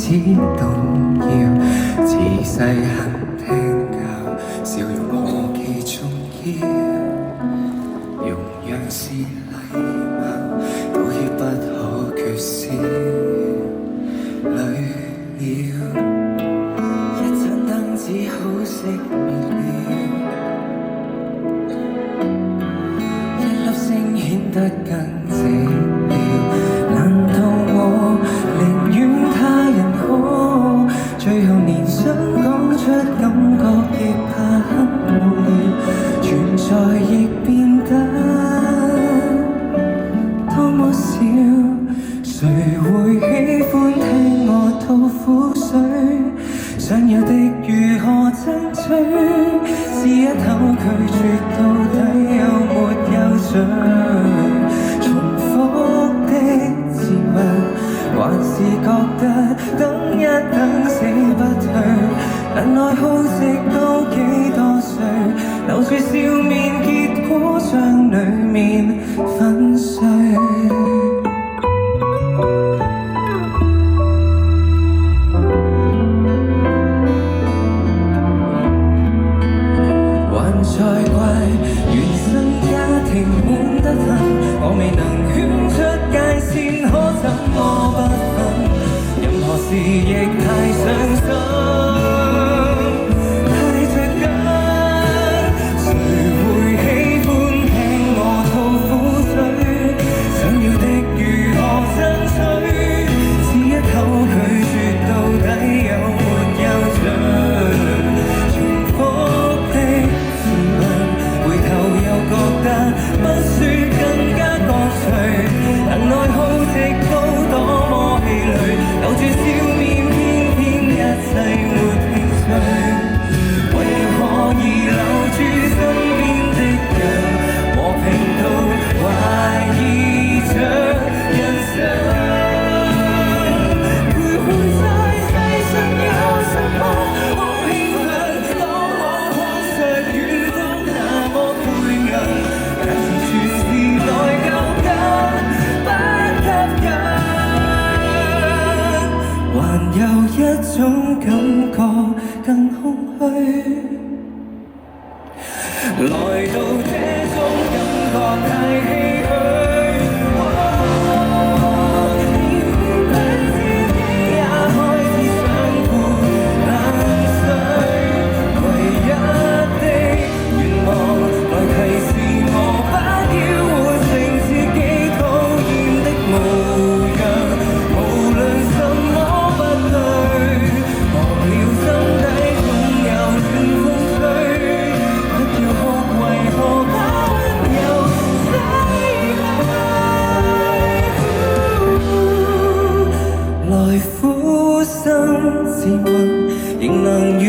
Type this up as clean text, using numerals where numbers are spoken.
始動搖，自細肯聽教，笑容我記重要，容讓是禮貌，道歉不可缺少。累了，一盞燈只好熄滅了，一粒星顯得更寂寥。難道我寧願他人好，最後連想講出感覺亦怕很無聊，存在亦變得多麼少。誰會喜歡聽我吐苦水？想要的如何爭取？試一口拒絕到底有沒有罪？重複的自問，還是覺得等一等死不退。但愛好直到幾多歲？留住笑面，結果將裡面粉碎。才怪原生家庭悶得很，我未能圈出界線，可怎麼不分？任何事亦太傷心，太着緊。誰會喜歡聽我吐苦水？想要的如何爭取？試一口拒絕到底有沒有罪？不說更加乾脆，但愛好直到多麼氣餒，留住笑面，偏偏一切沒興趣。為何已留住身邊的人，和平到懷疑着人生？徘徊在世上有什麼好興奮？當我看着遠方那麼背銀，全是內疚感，不吸引。還有一種感覺更空虛，來到這種感覺太唏噓。來苦心自問，仍能如